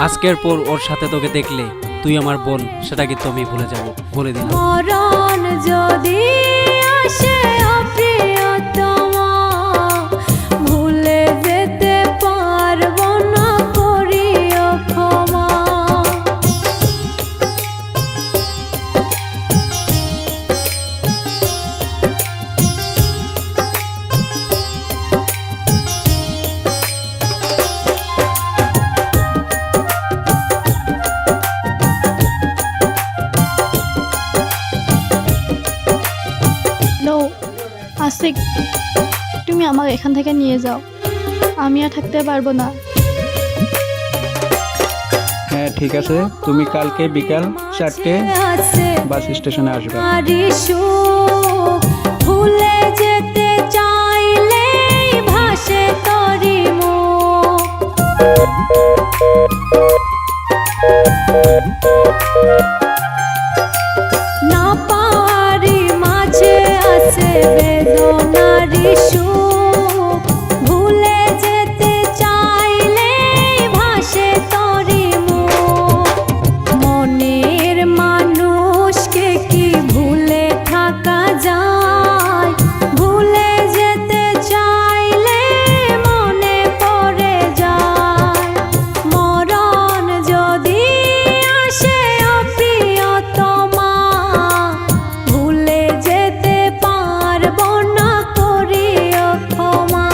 আজকের পর ওর সাথে তোকে দেখলে তুই আমার বোন, সেটা কিন্তু আমি ভুলে যাব, বলে দিলাম। মরণ যদি আসে প্রিয়তমা, ভুলে যেতে পারবো না, করিও ক্ষমা। আশিক, তুমি আমাকে এখান থেকে নিয়ে যাও, আমি আর থাকতে পারবো না। হ্যাঁ ঠিক আছে, তুমি কালকে বিকাল 4টে বাস স্টেশনে আসবে। ভুলে যেতে চাইলে ভাসে তরি না পারি মাঝে আছে বেদনারি সুখ, ভুলে যেতে চাইলে ভাসে তরি মনের মানুষকে কি ভুলে থাকা যায়, ভুলে যেতে চাইলে মনে পড়ে যায়। মরণ যদি আসে প্রিয়তমা, ভুলে যেতে পারবো না, করিও ক্ষমা।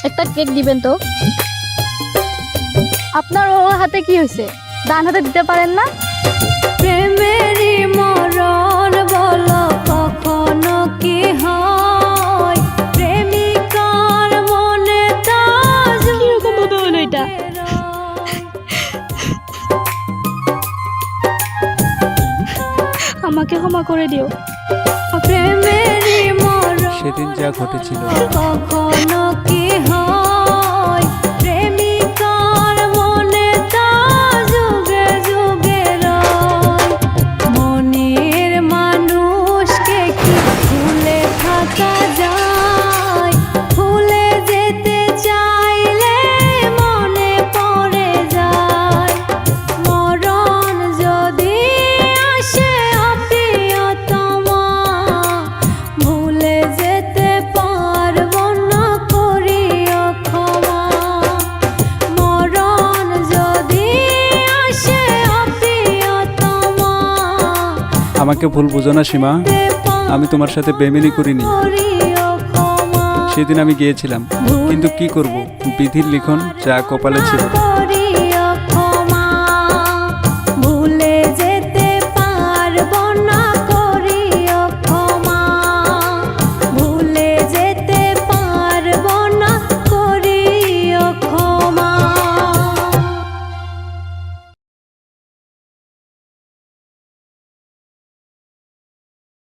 একটা কেক দিবেন তো। আপনার ওর হাতে কি হয়েছে, ডান হাতে দিতে পারেন না? প্রেমেরই মরণ বলো কখনো কি হয়, প্রেমিকার মনে তা কিরকম ভাবে হলো এটা? আমাকে ক্ষমা করে দিও। প্রেমেরই মরণ সেদিন যা ঘটেছিল কখনো কি হয়, প্রেমিকার মনে তা যুগে যুগে রয়। মনের মানুষকে কি ভুলে থাকা যায়, ভুলে যেতে চাইলে মনে পড়ে যায়। মরণ যদি আসে প্রিয়তমা, ভুলে যেতে পারবো না, করিও ক্ষমা। মরণ যদি আসে প্রিয়তমা, আমাকে ভুল বুঝো না সীমা, আমি তোমার সাথে বেমেনি করিনি। করিও ক্ষমা। সেদিন আমি গিয়েছিলাম, কিন্তু কি করব, বিধির লিখন যা কপালে ছিল।